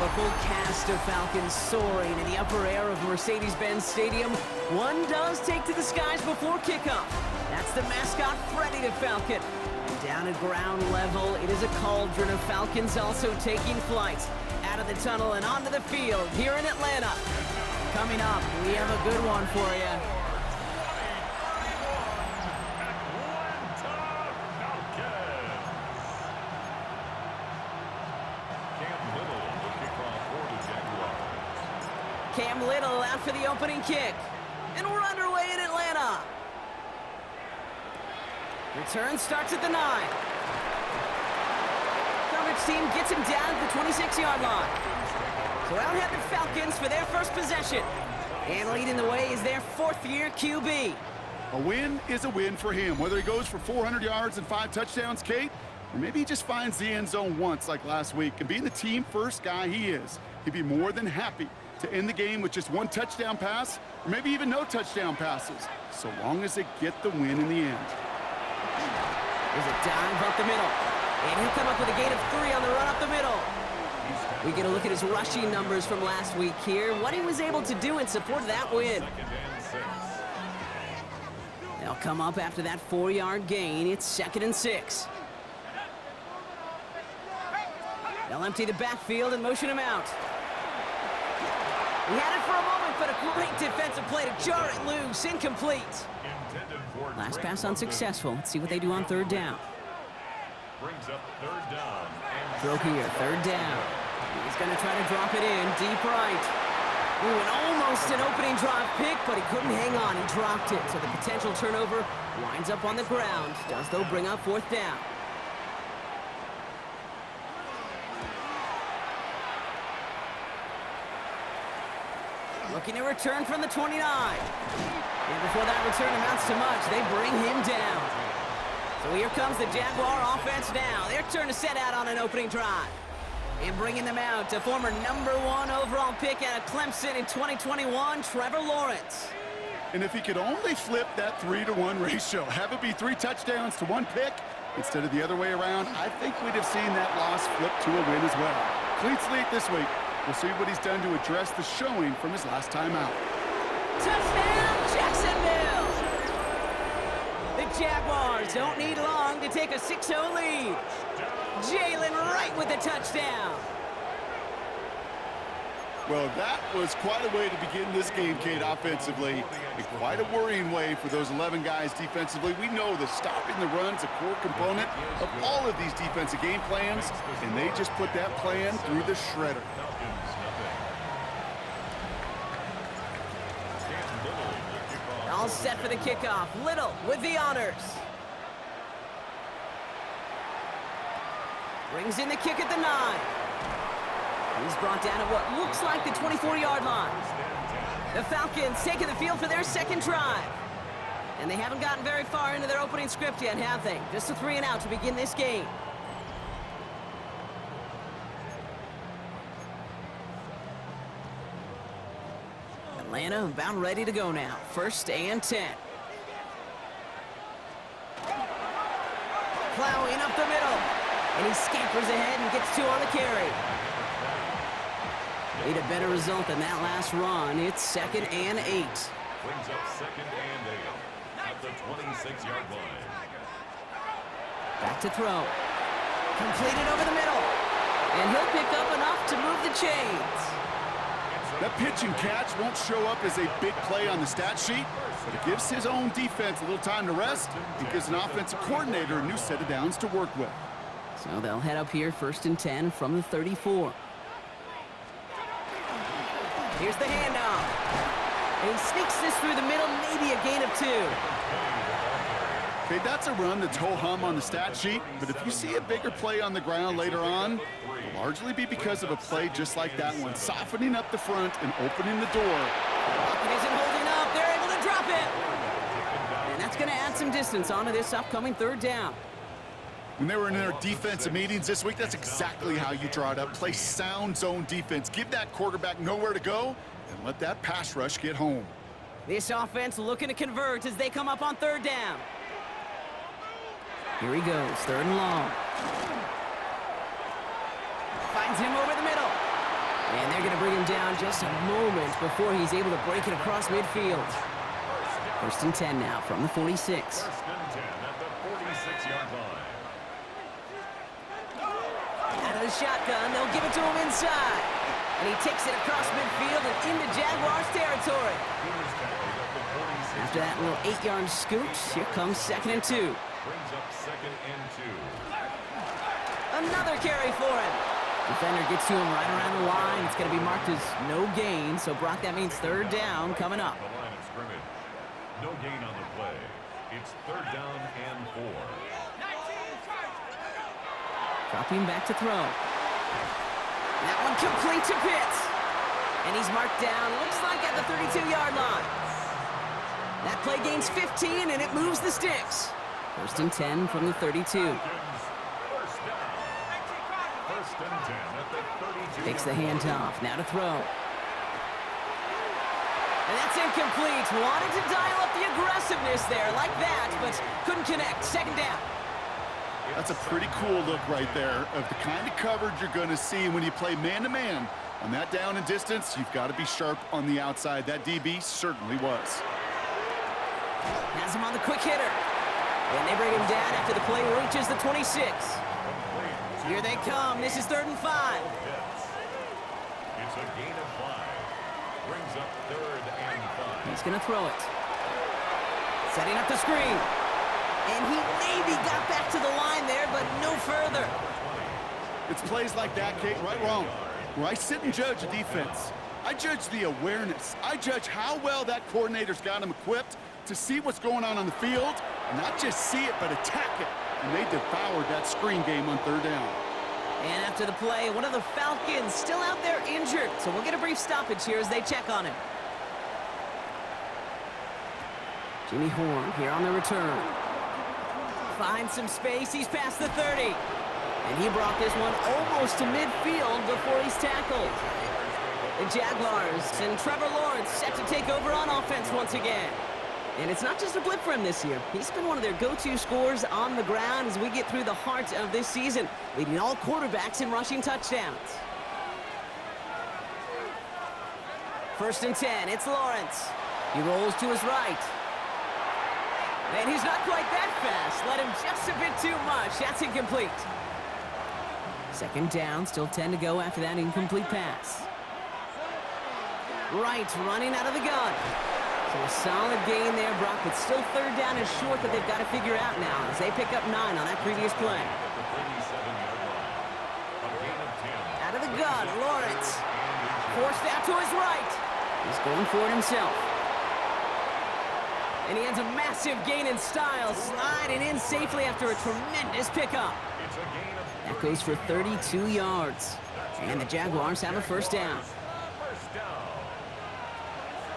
A full cast of Falcons soaring in the upper air of Mercedes-Benz Stadium. One does take to the skies before kickoff. That's the mascot, Freddy the Falcon. And down at ground level, it is a cauldron of Falcons also taking flight out of the tunnel and onto the field here in Atlanta. Coming up, we have a good one for you. Cam Little out for the opening kick. And we're underway in Atlanta. Return starts at the 9. Coverage team gets him down at the 26-yard line. So out head the Falcons for their first possession. And leading the way is their fourth-year QB. A win is a win for him, whether he goes for 400 yards and 5 touchdowns, Kate, or maybe he just finds the end zone once like last week. And being the team-first guy he is, he'd be more than happy to end the game with just 1 touchdown pass, or maybe even no touchdown passes, so long as they get the win in the end. There's a dive up the middle, and he'll come up with a gain of 3 on the run up the middle. We get a look at his rushing numbers from last week here, what he was able to do in support of that win. They'll come up after that 4-yard gain. It's 2nd and 6. They'll empty the backfield and motion him out. He had it for a moment, but a great defensive play to jar it loose. Incomplete. Last pass unsuccessful. Let's see what they do on 3rd down. Throw here, 3rd down. He's going to try to drop it in, deep right. Ooh, and almost an opening drive pick, but he couldn't hang on. He dropped it, so the potential turnover winds up on the ground. Does, though, bring up 4th down. Looking to return from the 29. And before that return amounts to much, they bring him down. So here comes the Jaguar offense now. Their turn to set out on an opening drive. And bringing them out to former #1 overall pick out of Clemson in 2021, Trevor Lawrence. And if he could only flip that 3-to-1 ratio, have it be 3 touchdowns to 1 pick instead of the other way around, I think we'd have seen that loss flip to a win as well. Clean slate this week. We'll see what he's done to address the showing from his last time out. Touchdown, Jacksonville! The Jaguars don't need long to take a 6-0 lead. Jalen Wright with the touchdown. Well, that was quite a way to begin this game, Kate, offensively. And quite a worrying way for those 11 guys defensively. We know that stopping the run's a core component of all of these defensive game plans, and they just put that plan through the shredder. All set for the kickoff. Little with the honors. Brings in the kick at the 9. He's brought down at what looks like the 24-yard line. The Falcons taking the field for their 2nd drive. And they haven't gotten very far into their opening script yet, have they? Just a 3 and out to begin this game. Atlanta about ready to go now. 1st and 10. Plowing up the middle. And he scampers ahead and gets 2 on the carry. Need a better result than that last run. It's 2nd and 8. Brings up 2nd and 8 at the 26-yard line. Back to throw. Completed over the middle. And he'll pick up enough to move the chains. That pitch and catch won't show up as a big play on the stat sheet, but it gives his own defense a little time to rest and gives an offensive coordinator a new set of downs to work with. So they'll head up here 1st and 10 from the 34. Here's the handoff. And he sneaks this through the middle, maybe a gain of 2. Okay, that's a run that's ho-hum on the stat sheet, but if you see a bigger play on the ground later on, it'll largely be because of a play just like that one, softening up the front and opening the door. It isn't holding up. They're able to drop it. And that's going to add some distance onto this upcoming 3rd down. When they were in their defensive meetings this week, that's exactly how you draw it up. Play sound zone defense. Give that quarterback nowhere to go and let that pass rush get home. This offense looking to convert as they come up on 3rd down. Here he goes, 3rd and long. Finds him over the middle. they're going to bring him down just a moment before he's able to break it across midfield. First and 10 now from the 46. First and 10 at the 46-yard line. Out of the shotgun, they'll give it to him inside. And he takes it across midfield and into Jaguars territory. After that little 8-yard scoot, here comes 2nd and 2. Brings up 2nd and 2. Another carry for him. Defender gets to him right around the line. It's going to be marked as no gain. So, Brock, that means 3rd down coming up. The line of scrimmage. No gain on the play. It's 3rd down and 4. Dropping back to throw. That one complete to Pitts. And he's marked down, looks like at the 32-yard line. That play gains 15, and it moves the sticks. First and 10 from the 32. First down. First and 10 at the 32. Takes the handoff, now to throw. And that's incomplete. Wanted to dial up the aggressiveness there like that, but couldn't connect. 2nd down. That's a pretty cool look right there of the kind of coverage you're going to see when you play man-to-man. On that down and distance, you've got to be sharp on the outside. That DB certainly was. Has him on the quick hitter. And they bring him down after the play reaches the 26. Here they come. This is 3rd and 5. It's a gain of 5. Brings up 3rd and 5. He's going to throw it. Setting up the screen. And he maybe got back to the line there, but no further. It's plays like that, Kate, right wrong, where I sit and judge a defense. I judge the awareness. I judge how well that coordinator's got him equipped to see what's going on the field, and not just see it, but attack it. And they devoured that screen game on 3rd down. And after the play, one of the Falcons still out there injured, so we'll get a brief stoppage here as they check on him. Jimmy Horn here on the return. Finds some space, he's past the 30. And he brought this one almost to midfield before he's tackled. The Jaguars and Trevor Lawrence set to take over on offense once again. And it's not just a blip for him this year. He's been one of their go-to scorers on the ground as we get through the heart of this season, leading all quarterbacks in rushing touchdowns. First and 10, it's Lawrence. He rolls to his right. And he's not quite that fast. Let him just a bit too much. That's incomplete. 2nd down, still 10 to go after that incomplete pass. Wright running out of the gun. So a solid gain there, Brock, but still 3rd down is short that they've got to figure out now as they pick up 9 on that previous play. Out of the gun, Lawrence. Forced out to his right. He's going for it himself. And he has a massive gain in style, sliding in safely after a tremendous pickup. That goes for 32 yards. And the Jaguars have a 1st down.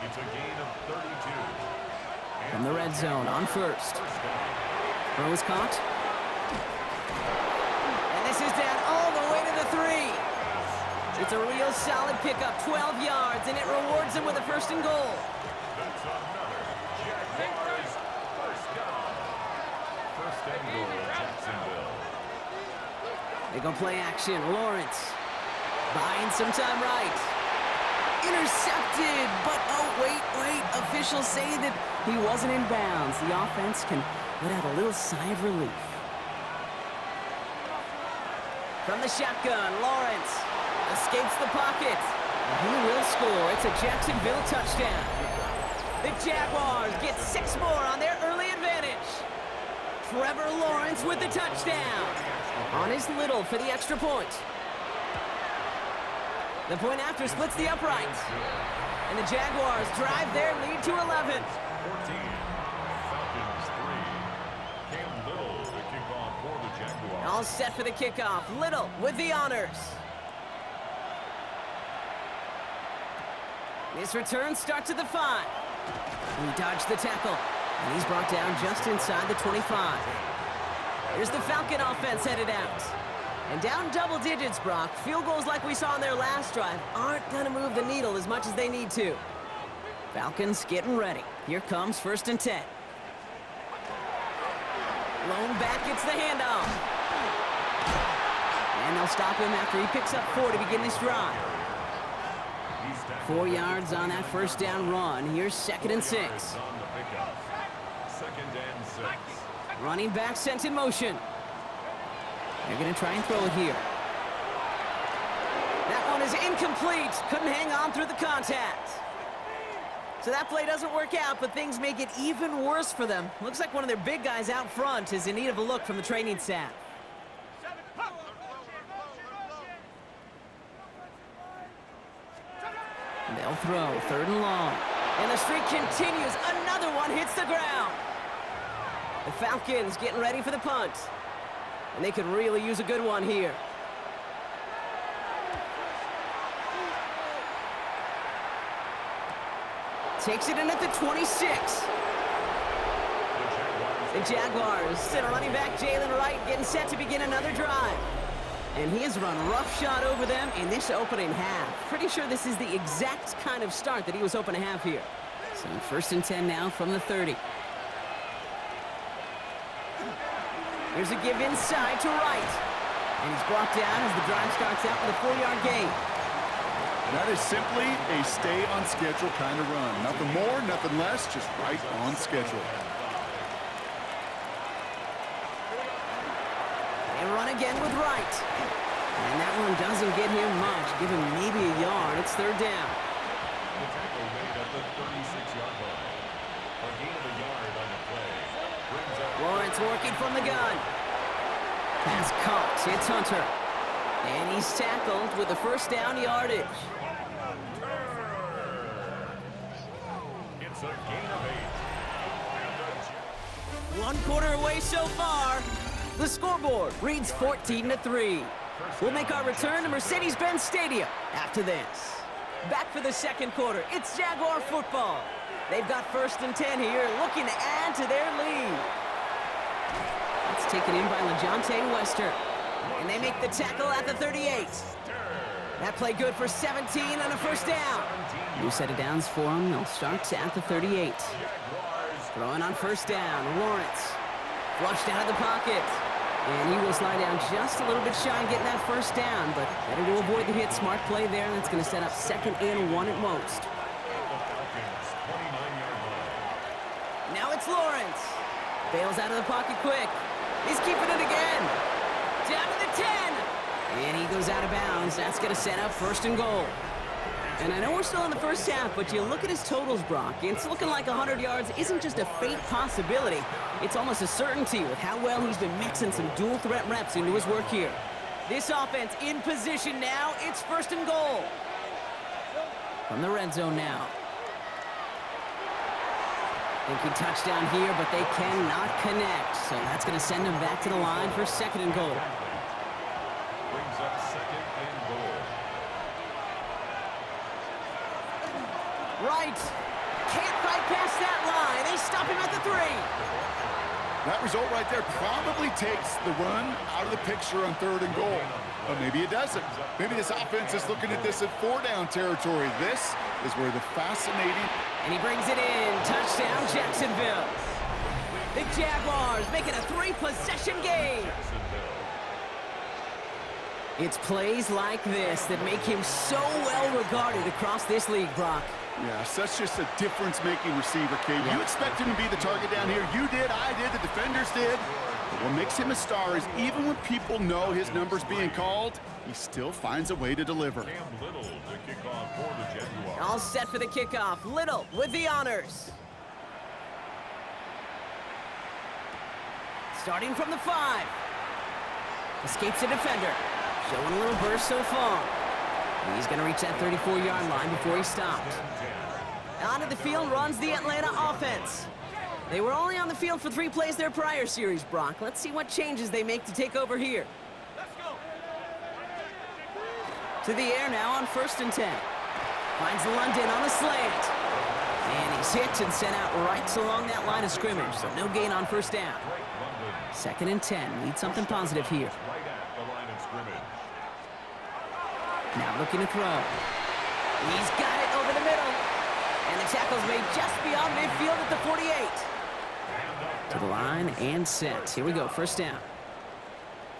It's a gain of 32. From the red zone on 1st. Throw is caught. And this is down all the way to the 3. It's a real solid pickup, 12 yards, and it rewards him with a 1st and goal. That's another Jaguars 1st down. 1st and goal, Jacksonville. They go play action. Lawrence buying some time right. Intercepted, but oh, wait. Officials say that he wasn't in bounds. The offense can let out a little sigh of relief. From the shotgun, Lawrence escapes the pocket. And he will score. It's a Jacksonville touchdown. The Jaguars get 6 more on their early advantage. Trevor Lawrence with the touchdown. On his Little for the extra point. The point after splits the uprights. And the Jaguars drive their lead to 11. 14. Falcons 3. Cam Little, the kickoff for the Jaguars. All set for the kickoff. Little with the honors. This return starts at the 5. He dodged the tackle. And he's brought down just inside the 25. Here's the Falcon offense headed out. And down double digits, Brock. Field goals like we saw on their last drive aren't going to move the needle as much as they need to. Falcons getting ready. Here comes 1st and 10. Lone back gets the handoff. And they'll stop him after he picks up 4 to begin this drive. He's tackled 4 at the yards on that 29 first down run. Here's 2nd and 6. yards on the pickup. 2nd and 6. Running back sent in motion. They're going to try and throw it here. That one is incomplete. Couldn't hang on through the contact. So that play doesn't work out, but things make it even worse for them. Looks like one of their big guys out front is in need of a look from the training staff. They'll throw, 3rd and long. And the streak continues. Another one hits the ground. The Falcons getting ready for the punt. And they could really use a good one here. Takes it in at the 26. The Jaguars send a running back, Jalen Wright, getting set to begin another drive. And he has run roughshod over them in this opening half. Pretty sure this is the exact kind of start that he was hoping to have here. So 1st and 10 now from the 30. Here's a give inside to Wright. And he's brought down as the drive starts out with a 4-yard gain. That is simply a stay on schedule kind of run. Nothing more, nothing less, just right on schedule. They run again with Wright. And that one doesn't get him much. Give him maybe a yard. It's 3rd down. The tackle made at the 36-yard line. A gain of a yard on the play. Brings up Lawrence working from the gun. Pass caught. It's Hunter. And he's tackled with the 1st down yardage. It's a gain of 8. 1 quarter away so far. The scoreboard reads 14-3. We'll make our return to Mercedes-Benz Stadium after this. Back for the 2nd quarter. It's Jaguar football. They've got 1st and 10 here, looking to add to their lead. It's taken in by LeJontay Wester. And they make the tackle at the 38. That play good for 17 and a 1st down. New set of downs for them. They'll start at the 38. Throwing on 1st down. Lawrence flushed out of the pocket. And he will slide down just a little bit shy of getting that 1st down. But better to avoid the hit. Smart play there. That's going to set up 2nd and 1 at most. Now it's Lawrence. Bails out of the pocket quick. He's keeping it again. Down to the 10. And he goes out of bounds. That's going to set up 1st and goal. And I know we're still in the 1st half, but you look at his totals, Brock. It's looking like 100 yards isn't just a faint possibility. It's almost a certainty with how well he's been mixing some dual threat reps into his work here. This offense in position now. It's 1st and goal. From the red zone now. Thinking touchdown here, but they cannot connect. So that's going to send him back to the line for 2nd and goal. Brings up 2nd and goal. Right. Can't fight past that line. They stop him at the 3. That result right there probably takes the run out of the picture on 3rd and goal. But maybe it doesn't. Maybe this offense is looking at this at 4-down territory. This is where the fascinating... And he brings it in. Touchdown, Jacksonville. The Jaguars making a 3-possession game. It's plays like this that make him so well regarded across this league, Brock. Yeah, such just a difference-making receiver, Kate. You expect him to be the target down here. You did, I did, the defenders did. But what makes him a star is even when people know his number's being called, he still finds a way to deliver. Cam Little to kick off for the Jaguars. All set for the kickoff. Little with the honors. Starting from the 5. Escapes a defender. Showing a little burst so far. He's going to reach that 34-yard line before he stopped. Onto the field runs the Atlanta offense. They were only on the field for 3 plays their prior series, Brock. Let's see what changes they make to take over here. To the air now on 1st and 10. Finds London on the slant. And he's hit and sent out right along that line of scrimmage, so no gain on 1st down. 2nd and 10. Need something positive here. Right at the line of scrimmage. Now looking to throw. He's got it over the middle. And the tackle's made just beyond midfield at the 48. To the line and set. Here we go, 1st down.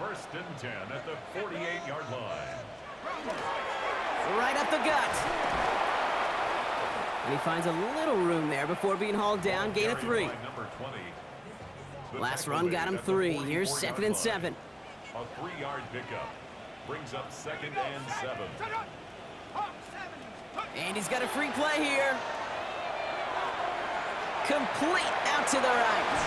1st and 10 at the 48-yard line. Right up the gut. And he finds a little room there before being hauled down. Gain of 3. Last run got him 3. Here's 2nd and 7. A 3-yard pickup brings up 2nd and 7. And he's got a free play here. Complete out to the right.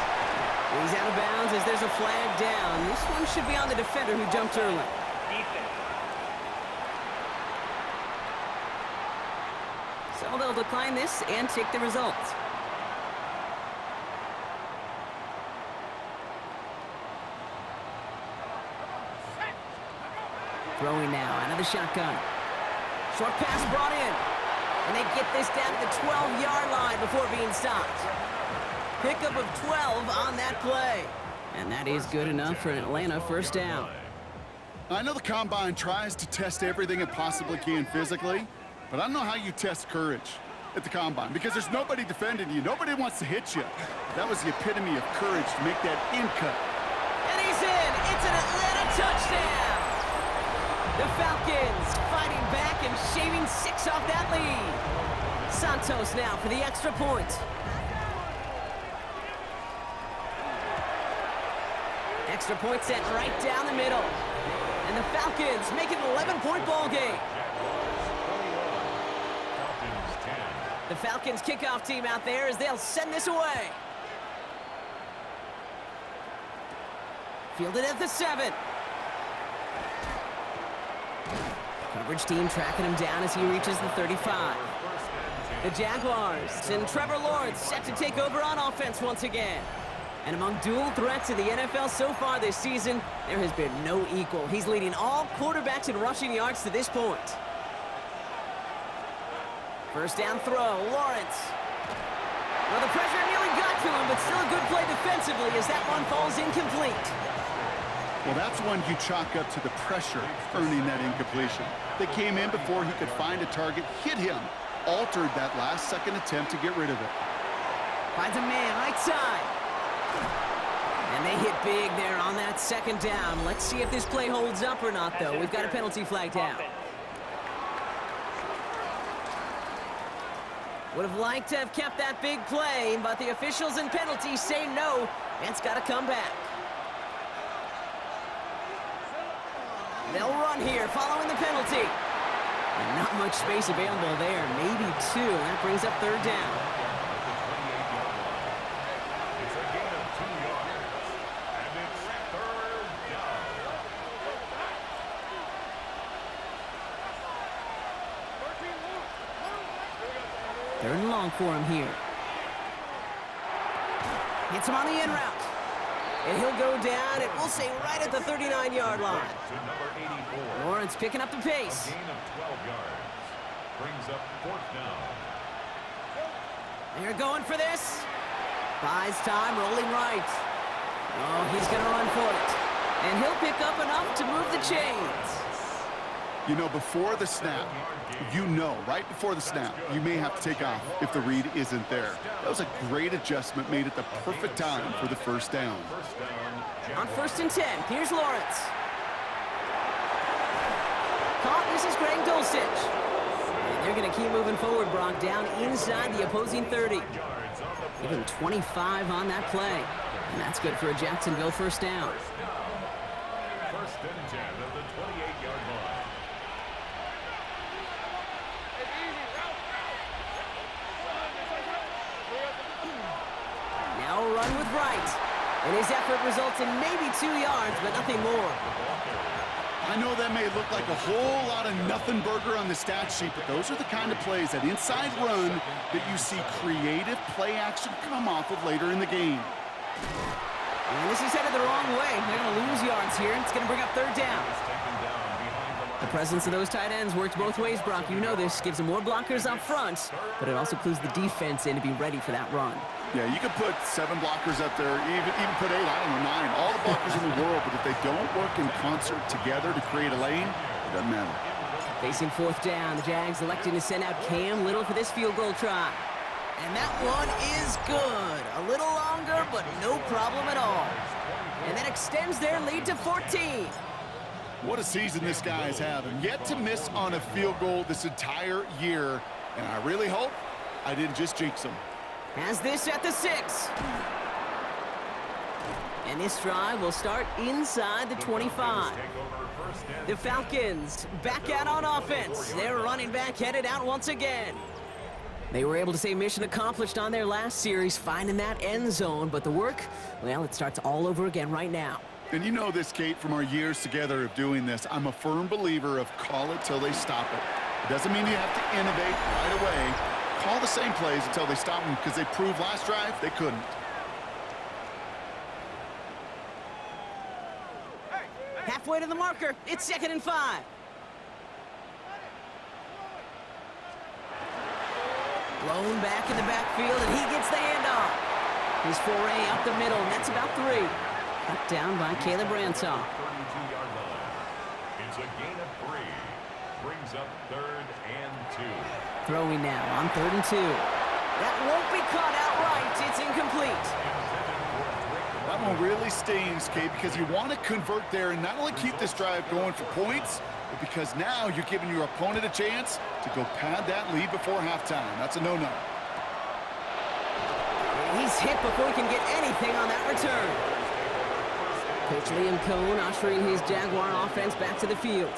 He's out of bounds as there's a flag down. This one should be on the defender who jumped early. So they'll decline this and take the result. Throwing now out of the shotgun. Short pass brought in. And they get this down to the 12-yard line before being stopped. Pickup of 12 on that play. And that is good enough for an Atlanta first down. I know the Combine tries to test everything it possibly can physically, but I don't know how you test courage at the Combine because there's nobody defending you. Nobody wants to hit you. That was the epitome of courage to make that in cut. And he's in. It's an Atlanta touchdown. The Falcons fighting back and shaving 6 off that lead. Santos now for the extra point. Extra point set right down the middle. And the Falcons make it an 11-point ball game. The Falcons kickoff team out there as they'll send this away. Fielded at the 7. Coverage team tracking him down as he reaches the 35. The Jaguars and Trevor Lawrence set to take over on offense once again. And among dual threats in the NFL so far this season, there has been no equal. He's leading all quarterbacks in rushing yards to this point. First down throw, Lawrence. Well, the pressure nearly got to him, but still a good play defensively as that one falls incomplete. Well, that's one you chalk up to the pressure earning that incompletion. They came in before he could find a target, hit him, altered that last-second attempt to get rid of it. Finds a man right side. And they hit big there on that second down. Let's see if this play holds up or not, though. We've got a penalty flag down. Would have liked to have kept that big play, but the officials and penalties say no. It's got to come back. They'll run here following the penalty. And not much space available there. Maybe 2. That brings up 3rd down. It's a gain of 2 yards. And it's 3rd down. 3rd and long for him here. Hits him on the in route. And he'll go down, and we'll say right at the 39-yard line. To number 84. Lawrence picking up the pace. A gain of 12 yards. Brings up 4th down. They're going for this. Buys time, rolling right. Oh, he's going to run for it. And he'll pick up enough to move the chains. You know, before the snap, right before the snap, you may have to take off if the read isn't there. That was a great adjustment made at the perfect time for the first down. On 1st and 10, here's Lawrence. Caught, this is Greg Dulcich. And they're going to keep moving forward, Brock, down inside the opposing 30. Give him 25 on that play. And that's good for a Jacksonville first down. 1st and 10 of the 28-yard line. Now a run with Wright. And his effort results in maybe 2 yards, but nothing more. I know that may look like a whole lot of nothing burger on the stat sheet, but those are the kind of plays, that inside run, that you see creative play action come off of later in the game. And this is headed the wrong way. They're going to lose yards here. It's going to bring up 3rd down. The presence of those tight ends works both ways, Brock. You know this. Gives them more blockers up front, but it also clues the defense in to be ready for that run. Yeah, you could put 7 blockers up there, even put 8, I don't know, 9, all the blockers in the world, but if they don't work in concert together to create a lane, it doesn't matter. Facing 4th down, the Jags electing to send out Cam Little for this field goal try. And that one is good. A little longer, but no problem at all. And that extends their lead to 14. What a season this guy is having. Yet to miss on a field goal this entire year. And I really hope I didn't just jinx him. Has this at the 6. And this drive will start inside the 25. The Falcons back out on offense. Their running back headed out once again. They were able to say mission accomplished on their last series, finding that end zone. But the work, well, it starts all over again right now. And you know this, Kate, from our years together of doing this. I'm a firm believer of call it till they stop it. It doesn't mean you have to innovate right away. Call the same plays until they stop them, because they proved last drive they couldn't. Halfway to the marker. It's 2nd and 5. Blown back in the backfield, and he gets the handoff. His foray up the middle, and that's about 3. Cut down by Caleb Ransaw. 32-yard line. It's a gain of 3. Brings up 3rd and 2. Throwing now on 3rd and 2. That won't be caught outright. It's incomplete. That one really stings, Kate, because you want to convert there and not only keep this drive going for points, but because now you're giving your opponent a chance to go pad that lead before halftime. That's a no-no. He's hit before he can get anything on that return. Coach Liam Cohn ushering his Jaguar offense back to the field.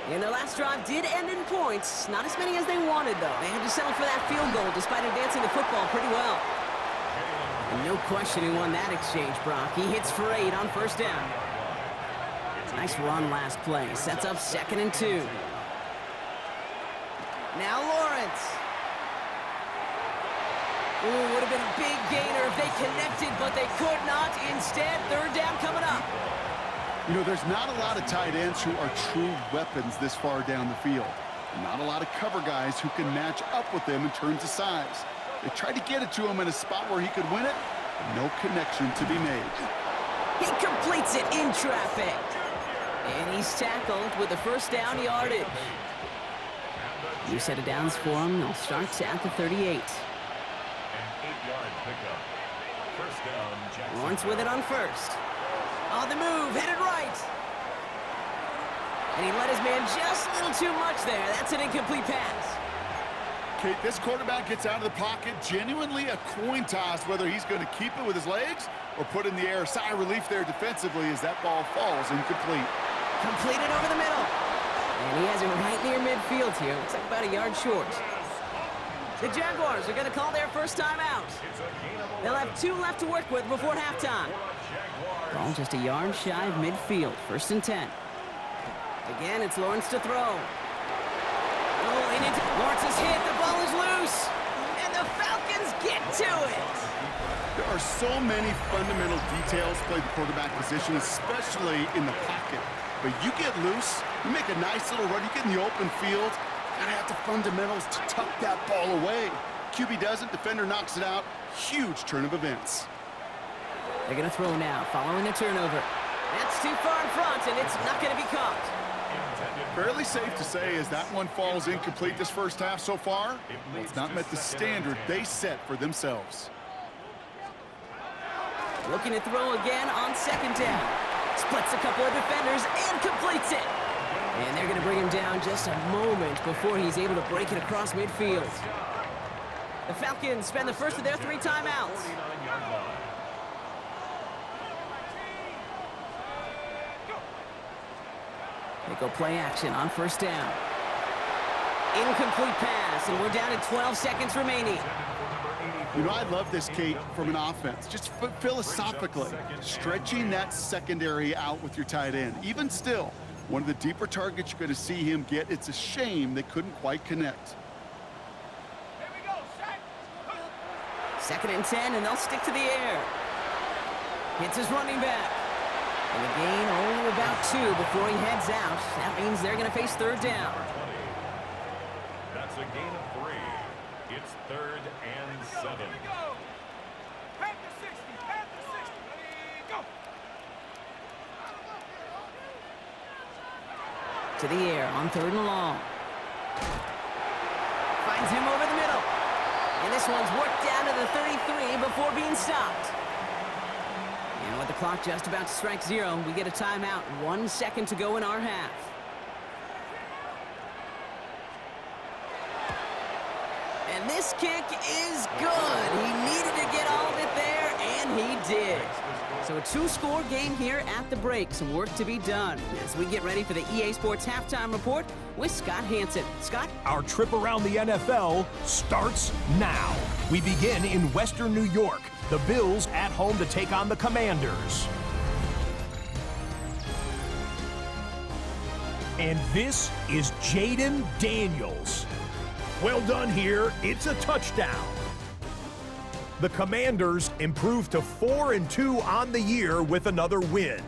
And their last drive did end in points. Not as many as they wanted, though. They had to settle for that field goal despite advancing the football pretty well. And no question who won that exchange, Brock. He hits for 8 on 1st down. Nice run last play. Sets up 2nd and 2. Now Lawrence. Ooh, would have been a big gainer if they connected, but they could not. Instead, 3rd down coming up. You know, there's not a lot of tight ends who are true weapons this far down the field. And not a lot of cover guys who can match up with them in terms of size. They tried to get it to him in a spot where he could win it, but no connection to be made. He completes it in traffic. And he's tackled with the 1st down yardage. New set of downs for him. They'll start at the 38. Lawrence with it on 1st. On the move, headed right. And he let his man just a little too much there. That's an incomplete pass. Kate, this quarterback gets out of the pocket, genuinely a coin toss whether he's going to keep it with his legs or put in the air. Sigh of relief there defensively as that ball falls incomplete. Completed over the middle. And he has it right near midfield here. Looks like about a yard short. The Jaguars are going to call their first time out. They'll have 2 left to work with before halftime. Ball just a yard shy of midfield. 1st and 10. Again, it's Lawrence to throw. Rolling into Lawrence is hit. The ball is loose. And the Falcons get to it. There are so many fundamental details to play the quarterback position, especially in the pocket. But you get loose, you make a nice little run, you get in the open field, you gotta have the fundamentals to tuck that ball away. QB doesn't, defender knocks it out. Huge turn of events. They're gonna throw now, following a turnover. That's too far in front, and it's not gonna be caught. Fairly safe to say as that one falls incomplete this first half so far, it's not met the standard they set for themselves. Looking to throw again on 2nd down. Splits a couple of defenders and completes it. And they're going to bring him down just a moment before he's able to break it across midfield. The Falcons spend the first of their 3 timeouts. They go play action on 1st down. Incomplete pass, and we're down to 12 seconds remaining. You know, I love this, Kate, from an offense. Just philosophically, stretching that secondary out with your tight end. Even still, one of the deeper targets you're going to see him get. It's a shame they couldn't quite connect. 2nd and 10, and they'll stick to the air. Hits his running back. And the gain only about 2 before he heads out. That means they're going to face 3rd down. That's a gain of 3. It's 3rd and 7. To the air on 3rd and long. Finds him over the middle. And this one's worked down to the 33 before being stopped. And with the clock just about to strike 0, we get a timeout. 1 second to go in our half. And this kick is good. He needed to get all of it there, and he did. So a two-score game here at the break. Some work to be done as we get ready for the EA Sports Halftime Report with Scott Hansen. Scott? Our trip around the NFL starts now. We begin in Western New York. The Bills at home to take on the Commanders. And this is Jaden Daniels. Well done here. It's a touchdown. The Commanders improved to 4-2 on the year with another win.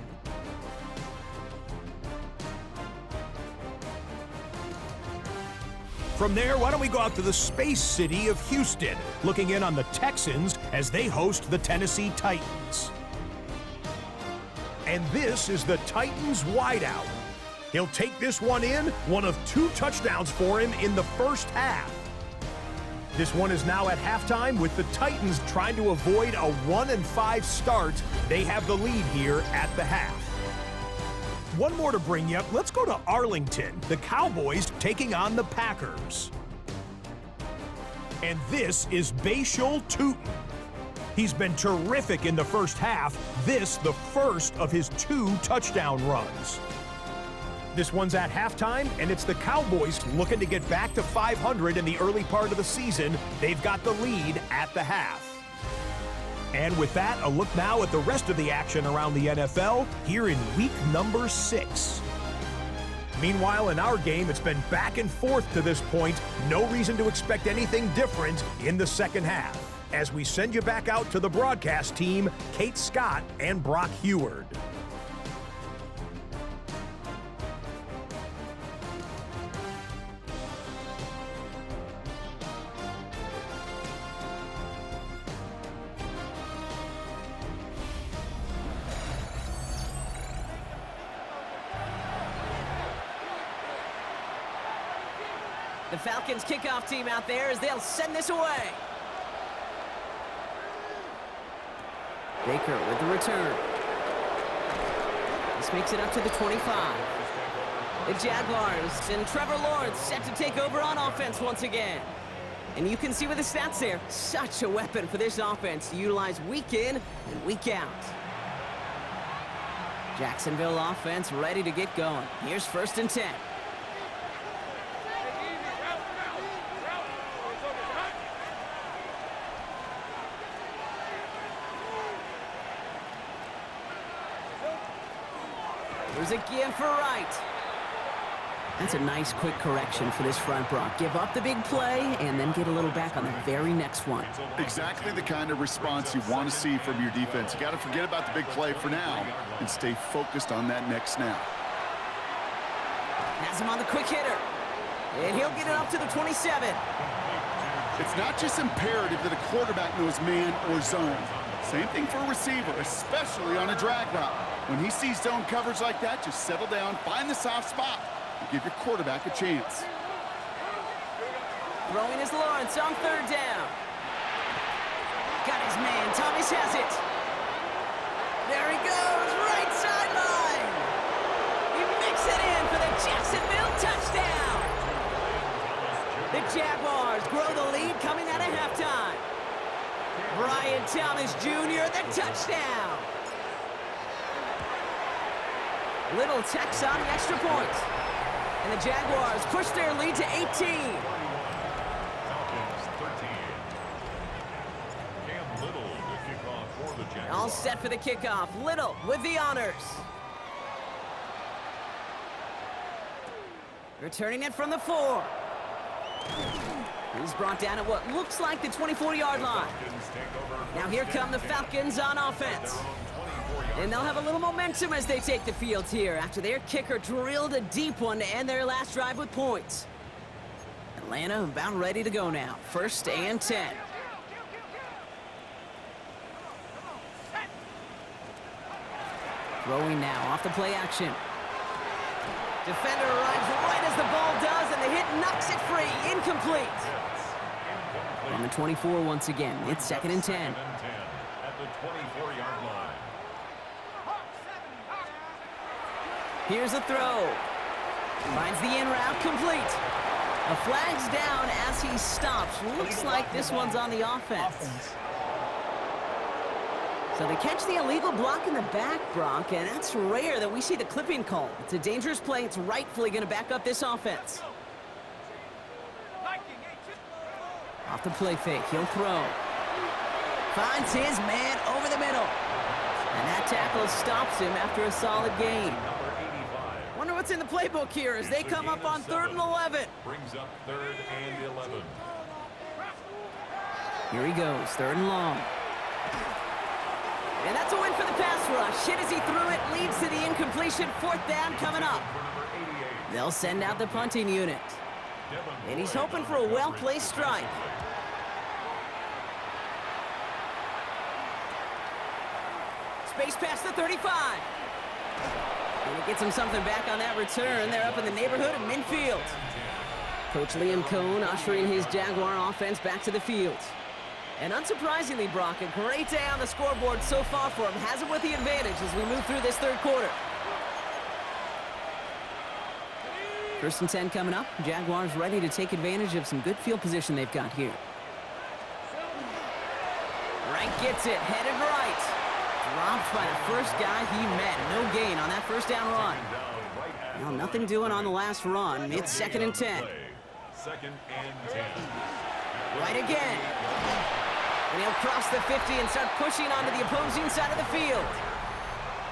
From there, why don't we go out to the space city of Houston, looking in on the Texans as they host the Tennessee Titans. And this is the Titans wideout. He'll take this one in, one of 2 touchdowns for him in the first half. This one is now at halftime with the Titans trying to avoid a 1-5 start. They have the lead here at the half. One more to bring you up. Let's go to Arlington. The Cowboys taking on the Packers. And this is Bashal Tutin. He's been terrific in the first half. This the first of his 2 touchdown runs. This one's at halftime, and it's the Cowboys looking to get back to 500 in the early part of the season. They've got the lead at the half. And with that, a look now at the rest of the action around the NFL here in week number 6. Meanwhile, in our game, it's been back and forth to this point. No reason to expect anything different in the second half. As we send you back out to the broadcast team, Kate Scott and Brock Heward. The Falcons kickoff team out there as they'll send this away. Baker with the return. This makes it up to the 25. The Jaguars and Trevor Lawrence set to take over on offense once again. And you can see with the stats there, such a weapon for this offense to utilize week in and week out. Jacksonville offense ready to get going. Here's 1st and 10. There's a give for Wright. That's a nice quick correction for this front, Brock. Give up the big play and then get a little back on the very next one. Exactly the kind of response you want to see from your defense. You got to forget about the big play for now and stay focused on that next snap. Has him on the quick hitter. And he'll get it up to the 27. It's not just imperative that a quarterback knows man or zone. Same thing for a receiver, especially on a drag route. When he sees zone coverage like that, just settle down, find the soft spot, and give your quarterback a chance. Throwing is Lawrence on 3rd down. Got his man. Thomas has it. There he goes. Right sideline. He makes it in for the Jacksonville touchdown. The Jaguars grow the lead coming out of halftime. Brian Thomas Jr., the touchdown. Little Tex on the extra point. And the Jaguars push their lead to 18. Falcons 13. Cam Little to kick off for the Jaguars. All set for the kickoff. Little with the honors. Returning it from the 4. He's brought down at what looks like the 24-yard line. Now here come the Falcons on offense. And they'll have a little momentum as they take the field here after their kicker drilled a deep one to end their last drive with points. Atlanta about ready to go now. 1st and 10. Throwing now off the play action. Defender arrives right as the ball does, and the hit knocks it free. Incomplete. On the 24 once again. It's 2nd and 10. At the 24-yard line. Here's a throw. Finds the in route complete. A flag's down as he stops. Looks like this one's on the offense. So they catch the illegal block in the back, Brock, and that's rare that we see the clipping call. It's a dangerous play. It's rightfully going to back up this offense. Off the play fake. He'll throw. Finds his man over the middle. And that tackle stops him after a solid gain. Wonder what's in the playbook here as they come up on 3rd and 11. Brings up 3rd and 11. Here he goes, 3rd and long. And that's a win for the pass rush. Hit as he threw it, leads to the incompletion. 4th down coming up. They'll send out the punting unit. And he's hoping for a well-placed strike. Space past the 35. And it gets him something back on that return. They're up in the neighborhood of midfield. Coach Liam Cohn ushering his Jaguar offense back to the field. And unsurprisingly, Brock, a great day on the scoreboard so far for him. Has him with the advantage as we move through this 3rd quarter. 1st and 10 coming up. Jaguars ready to take advantage of some good field position they've got here. Wright gets it, headed right. Dropped by the first guy he met. No gain on that 1st down run. Well, nothing doing on the last run. It's 2nd and 10. 2nd and 10. Right again. And he'll cross the 50 and start pushing onto the opposing side of the field.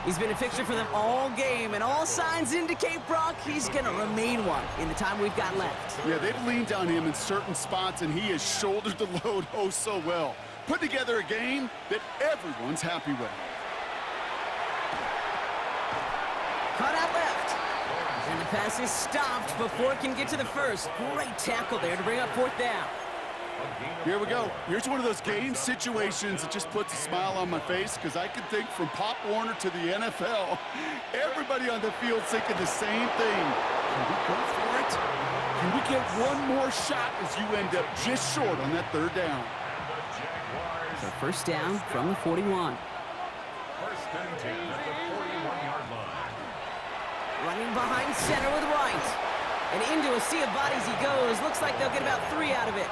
He's been a fixture for them all game, and all signs indicate, Brock, he's going to remain one in the time we've got left. Yeah, they've leaned on him in certain spots, and he has shouldered the load oh so well. Put together a game that everyone's happy with. Cut out left. And the pass is stopped before it can get to the first. Great tackle there to bring up 4th down. Here we go. Here's one of those game situations that just puts a smile on my face because I can think from Pop Warner to the NFL. Everybody on the field thinking the same thing. Can we go for it? Can we get one more shot as you end up just short on that 3rd down? So 1st down from the 41. 1st and 10 at the 41-yard line. Running behind center with Wright. And into a sea of bodies he goes. Looks like they'll get about 3 out of it.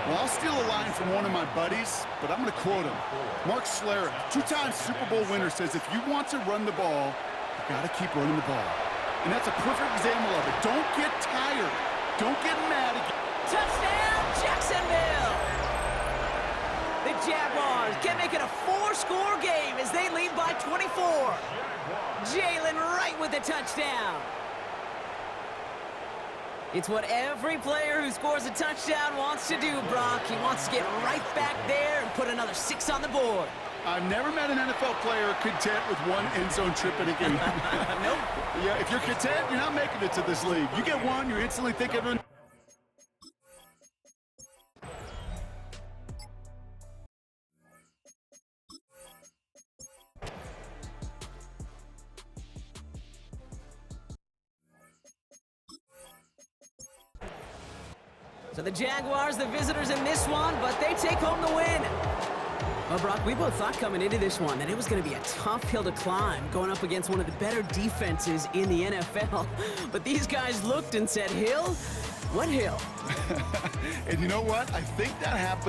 Well, I'll steal a line from one of my buddies, but I'm going to quote him. Mark Schlereth, 2-time Super Bowl winner, says if you want to run the ball, you got to keep running the ball. And that's a perfect example of it. Don't get tired. Don't get mad again. Touchdown, Jacksonville! The Jaguars can make it a 4-score game as they lead by 24. Jalen Wright with the touchdown. It's what every player who scores a touchdown wants to do, Brock. He wants to get right back there and put another 6 on the board. I've never met an NFL player content with one end zone trip in a game. Nope. Yeah, if you're content, you're not making it to this league. You get one, you're instantly thinking... So the Jaguars, the visitors in this one, but they take home the win. Well, Brock, we both thought coming into this one that it was going to be a tough hill to climb, going up against one of the better defenses in the NFL. But these guys looked and said, Hill? What hill? And you know what? I think that happened